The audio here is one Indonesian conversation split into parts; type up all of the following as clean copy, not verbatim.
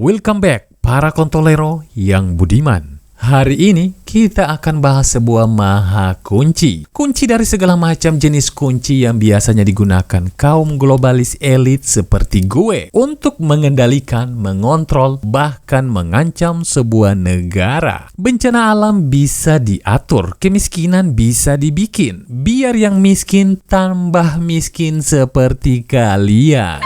Welcome back para kontolero yang budiman. Hari ini kita akan bahas sebuah maha kunci. Kunci dari segala macam jenis kunci yang biasanya digunakan kaum globalis elit seperti gue untuk mengendalikan, mengontrol, bahkan mengancam sebuah negara. Bencana alam bisa diatur, kemiskinan bisa dibikin, biar yang miskin tambah miskin seperti kalian.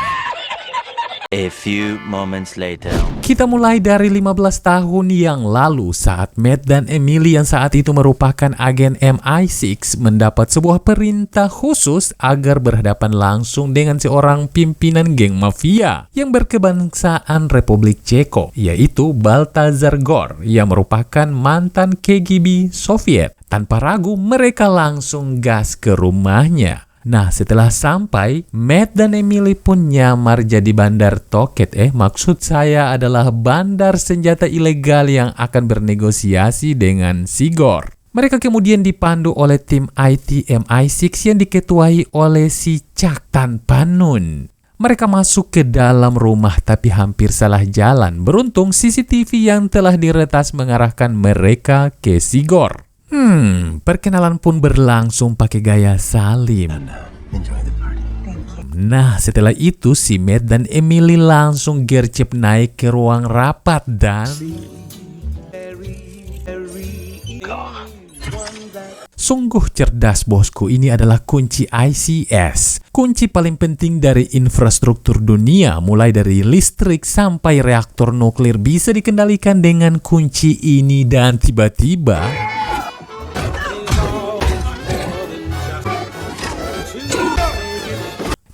A few moments later. Kita mulai dari 15 tahun yang lalu saat Matt dan Emily yang saat itu merupakan agen MI6 mendapat sebuah perintah khusus agar berhadapan langsung dengan seorang pimpinan geng mafia yang berkebangsaan Republik Ceko, yaitu Balthazar Gore yang merupakan mantan KGB Soviet. Tanpa ragu mereka langsung gas ke rumahnya. Nah, setelah sampai, Matt dan Emily pun nyamar jadi bandar toket. Maksud saya adalah bandar senjata ilegal yang akan bernegosiasi dengan si Gore. Mereka kemudian dipandu oleh tim IT MI6 yang diketuai oleh si Chuck tanpa nun. Mereka masuk ke dalam rumah tapi hampir salah jalan. Beruntung CCTV yang telah diretas mengarahkan mereka ke si Gore. Perkenalan pun berlangsung pakai gaya salim. Nah, setelah itu si Matt dan Emily langsung gercep naik ke ruang rapat dan sungguh cerdas bosku, ini adalah kunci ICS. Kunci paling penting dari infrastruktur dunia, mulai dari listrik sampai reaktor nuklir bisa dikendalikan dengan kunci ini dan tiba-tiba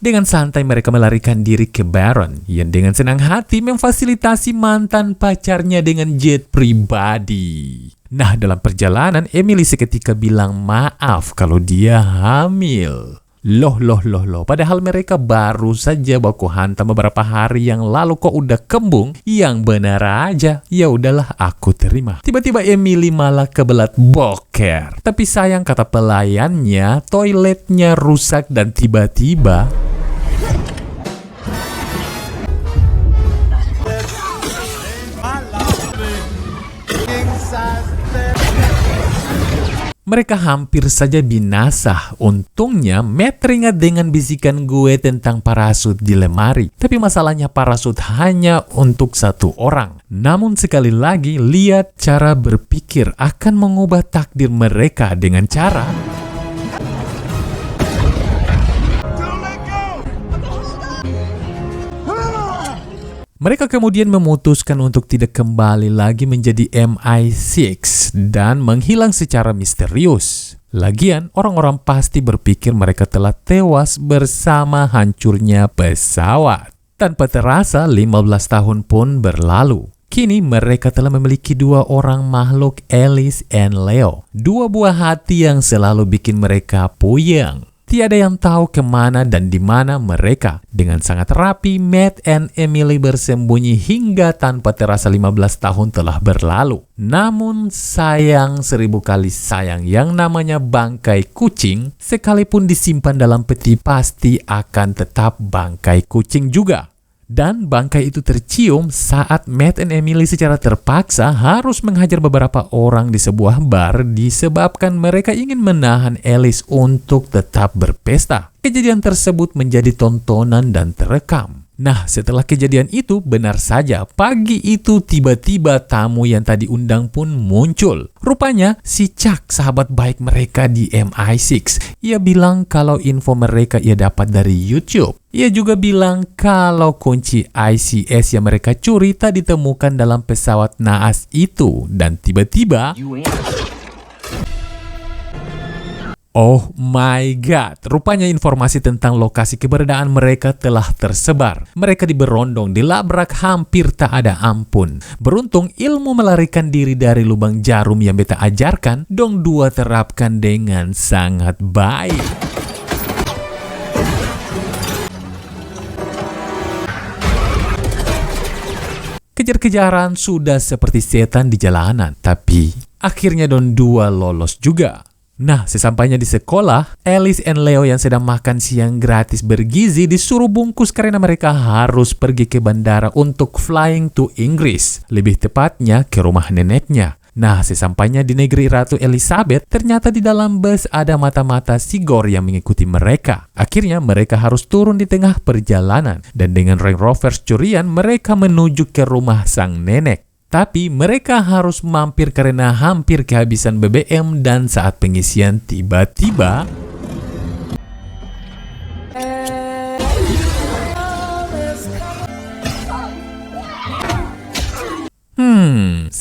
dengan santai mereka melarikan diri ke Baron yang dengan senang hati memfasilitasi mantan pacarnya dengan jet pribadi. Nah, dalam perjalanan Emily seketika bilang maaf kalau dia hamil. Loh. Padahal mereka baru saja baku hantam beberapa hari yang lalu kok udah kembung. Yang benar aja. Ya udahlah, aku terima. Tiba-tiba Emily malah kebelat boker. Tapi sayang kata pelayannya, toiletnya rusak dan tiba-tiba mereka hampir saja binasa. Untungnya Matt teringat dengan bisikan gue tentang parasut di lemari. Tapi masalahnya parasut hanya untuk satu orang. Namun sekali lagi, lihat cara berpikir akan mengubah takdir mereka dengan cara mereka kemudian memutuskan untuk tidak kembali lagi menjadi MI6 dan menghilang secara misterius. Lagian, orang-orang pasti berpikir mereka telah tewas bersama hancurnya pesawat. Tanpa terasa, 15 tahun pun berlalu. Kini mereka telah memiliki dua orang makhluk, Alice and Leo. Dua buah hati yang selalu bikin mereka puyeng. Tiada yang tahu kemana dan di mana mereka. Dengan sangat rapi, Matt and Emily bersembunyi hingga tanpa terasa 15 tahun telah berlalu. Namun sayang 1000 kali sayang, yang namanya bangkai kucing, sekalipun disimpan dalam peti pasti akan tetap bangkai kucing juga. Dan bangkai itu tercium saat Matt and Emily secara terpaksa harus menghajar beberapa orang di sebuah bar disebabkan mereka ingin menahan Alice untuk tetap berpesta. Kejadian tersebut menjadi tontonan dan terekam. Nah, setelah kejadian itu, benar saja, pagi itu tiba-tiba tamu yang tadi undang pun muncul. Rupanya, si Chuck, sahabat baik mereka di MI6. Ia bilang kalau info mereka ia dapat dari YouTube. Ia juga bilang kalau kunci ICS yang mereka curi tak ditemukan dalam pesawat naas itu. Dan tiba-tiba oh my god, rupanya informasi tentang lokasi keberadaan mereka telah tersebar. Mereka diberondong, dilabrak hampir tak ada ampun. Beruntung ilmu melarikan diri dari lubang jarum yang beta ajarkan, dong dua terapkan dengan sangat baik. Kejar-kejaran sudah seperti setan di jalanan, tapi akhirnya Don 2 lolos juga. Nah, sesampainya di sekolah, Alice and Leo yang sedang makan siang gratis bergizi disuruh bungkus karena mereka harus pergi ke bandara untuk flying to Inggris. Lebih tepatnya ke rumah neneknya. Nah, sesampainya di negeri Ratu Elizabeth, ternyata di dalam bus ada mata-mata Sigor yang mengikuti mereka. Akhirnya mereka harus turun di tengah perjalanan. Dan dengan Range Rover curian, mereka menuju ke rumah sang nenek. Tapi mereka harus mampir karena hampir kehabisan BBM dan saat pengisian tiba-tiba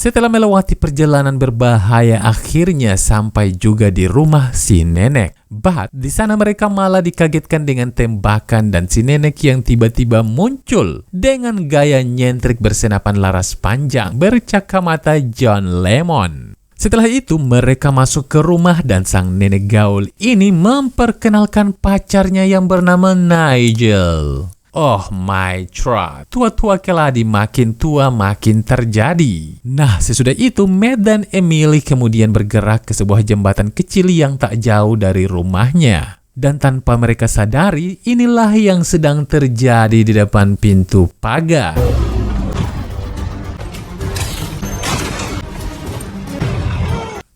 setelah melewati perjalanan berbahaya akhirnya sampai juga di rumah si nenek. But di sana mereka malah dikagetkan dengan tembakan dan si nenek yang tiba-tiba muncul dengan gaya nyentrik bersenapan laras panjang bercakramata John Lemon. Setelah itu mereka masuk ke rumah dan sang nenek gaul ini memperkenalkan pacarnya yang bernama Nigel. Oh my God, tua-tua keladi makin tua makin terjadi. Nah, sesudah itu Matt dan Emily kemudian bergerak ke sebuah jembatan kecil yang tak jauh dari rumahnya. Dan tanpa mereka sadari, inilah yang sedang terjadi di depan pintu pagar.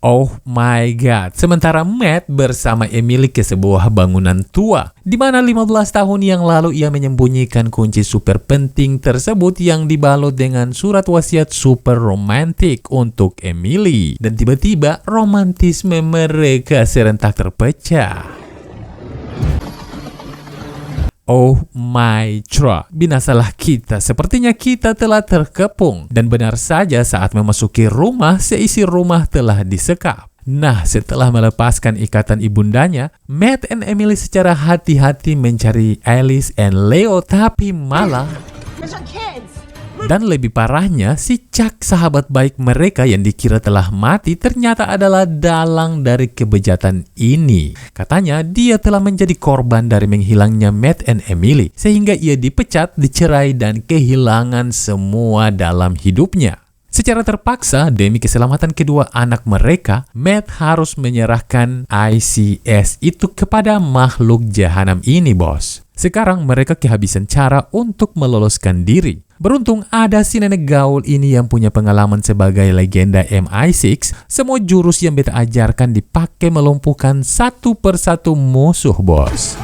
Oh my God, sementara Matt bersama Emily ke sebuah bangunan tua, di mana 15 tahun yang lalu ia menyembunyikan kunci super penting tersebut yang dibalut dengan surat wasiat super romantik untuk Emily. Dan tiba-tiba romantisme mereka serentak terpecah. Oh my God, binasalah kita. Sepertinya kita telah terkepung. Dan benar saja saat memasuki rumah, seisi rumah telah disekap. Nah, setelah melepaskan ikatan ibundanya, Matt and Emily secara hati-hati mencari Alice and Leo, tapi malah... Dan lebih parahnya, si Chuck sahabat baik mereka yang dikira telah mati ternyata adalah dalang dari kebejatan ini. Katanya dia telah menjadi korban dari menghilangnya Matt and Emily, sehingga ia dipecat, dicerai, dan kehilangan semua dalam hidupnya. Secara terpaksa, demi keselamatan kedua anak mereka, Matt harus menyerahkan ICS itu kepada makhluk jahanam ini, bos. Sekarang mereka kehabisan cara untuk meloloskan diri. Beruntung ada si nenek gaul ini yang punya pengalaman sebagai legenda MI6. Semua jurus yang beta ajarkan dipakai melumpuhkan satu persatu musuh, bos.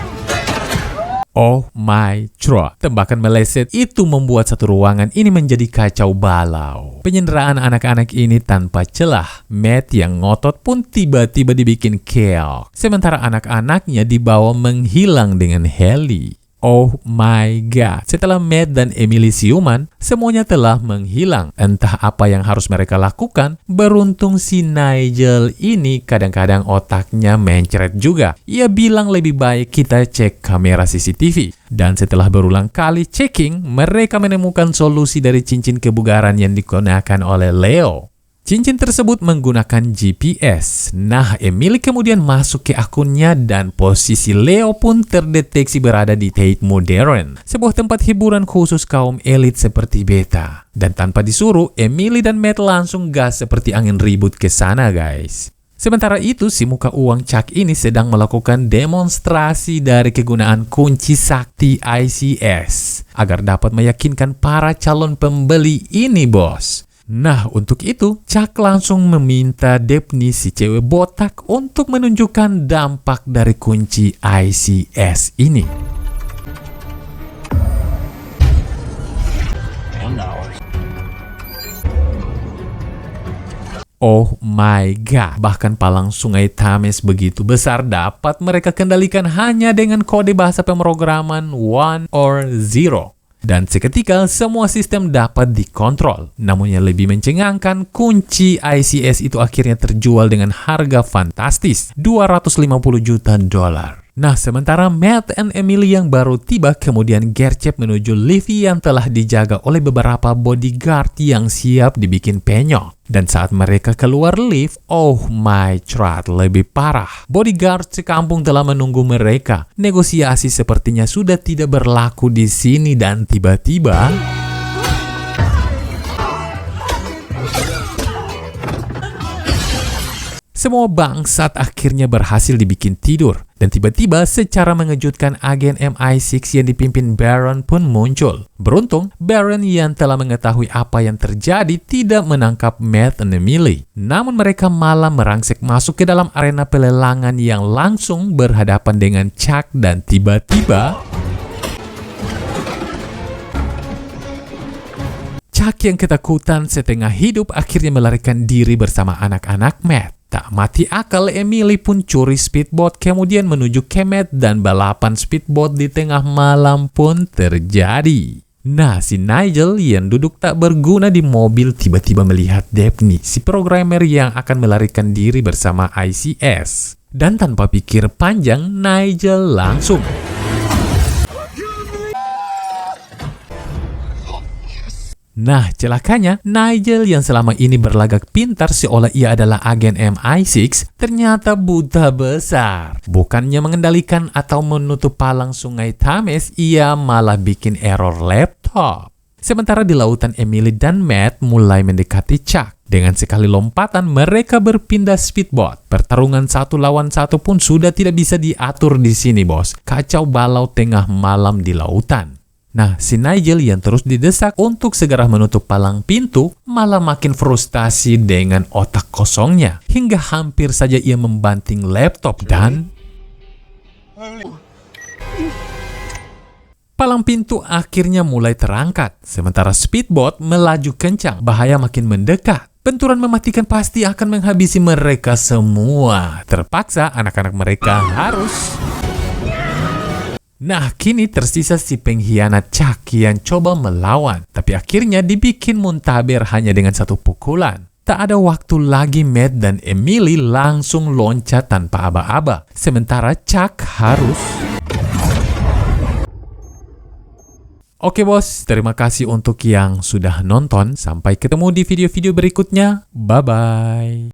Oh my God, tembakan meleset itu membuat satu ruangan ini menjadi kacau balau. Penyanderaan anak-anak ini tanpa celah. Matt yang ngotot pun tiba-tiba dibikin keok. Sementara anak-anaknya dibawa menghilang dengan heli. Oh my God, setelah Matt dan Emily siuman, semuanya telah menghilang. Entah apa yang harus mereka lakukan. Beruntung si Nigel ini kadang-kadang otaknya mencret juga. Ia bilang lebih baik kita cek kamera CCTV. Dan setelah berulang kali checking, mereka menemukan solusi dari cincin kebugaran yang digunakan oleh Leo. Cincin tersebut menggunakan GPS. Nah, Emily kemudian masuk ke akunnya dan posisi Leo pun terdeteksi berada di Tate Modern, sebuah tempat hiburan khusus kaum elit seperti beta. Dan tanpa disuruh, Emily dan Matt langsung gas seperti angin ribut ke sana, guys. Sementara itu, si muka uang Chuck ini sedang melakukan demonstrasi dari kegunaan kunci sakti ICS agar dapat meyakinkan para calon pembeli ini, bos. Nah, untuk itu, Chuck langsung meminta Daphne, si cewek botak, untuk menunjukkan dampak dari kunci ICS ini. Oh my God, bahkan palang sungai Thames begitu besar dapat mereka kendalikan hanya dengan kode bahasa pemrograman 1 or 0. Dan seketika semua sistem dapat dikontrol. Namun yang lebih mencengangkan, kunci ICS itu akhirnya terjual dengan harga fantastis, $250 juta. Nah, sementara Matt and Emily yang baru tiba kemudian gercep menuju lift yang telah dijaga oleh beberapa bodyguard yang siap dibikin penyok. Dan saat mereka keluar lift, oh my God, lebih parah. Bodyguard sekampung telah menunggu mereka. Negosiasi sepertinya sudah tidak berlaku di sini dan tiba-tiba... Semua bangsat akhirnya berhasil dibikin tidur. Dan tiba-tiba secara mengejutkan agen MI6 yang dipimpin Baron pun muncul. Beruntung, Baron yang telah mengetahui apa yang terjadi tidak menangkap Matt dan Emily. Namun mereka malah merangsek masuk ke dalam arena pelelangan yang langsung berhadapan dengan Chuck dan tiba-tiba Chuck yang ketakutan setengah hidup akhirnya melarikan diri bersama anak-anak Matt. Tak mati akal, Emily pun curi speedboat kemudian menuju ke Matt dan balapan speedboat di tengah malam pun terjadi. Nah, si Nigel yang duduk tak berguna di mobil tiba-tiba melihat Daphne, si programmer yang akan melarikan diri bersama ICS. Dan tanpa pikir panjang, Nigel langsung Nah, celakanya, Nigel yang selama ini berlagak pintar seolah ia adalah agen MI6, ternyata buta besar. Bukannya mengendalikan atau menutup palang sungai Thames, ia malah bikin error laptop. Sementara di lautan, Emily dan Matt mulai mendekati Chuck. Dengan sekali lompatan, mereka berpindah speedboat. Pertarungan 1 lawan 1 pun sudah tidak bisa diatur di sini, bos. Kacau balau tengah malam di lautan. Nah, si Nigel yang terus didesak untuk segera menutup palang pintu malah makin frustasi dengan otak kosongnya. Hingga hampir saja ia membanting laptop dan palang pintu akhirnya mulai terangkat. Sementara speedboat melaju kencang, bahaya makin mendekat. Benturan mematikan pasti akan menghabisi mereka semua. Terpaksa anak-anak mereka harus... Nah, kini tersisa si pengkhianat Chuck yang coba melawan, tapi akhirnya dibikin muntaber hanya dengan 1 pukulan. Tak ada waktu lagi, Matt dan Emily langsung loncat tanpa aba-aba. Sementara Chuck harus... Oke bos, terima kasih untuk yang sudah nonton. Sampai ketemu di video-video berikutnya. Bye-bye.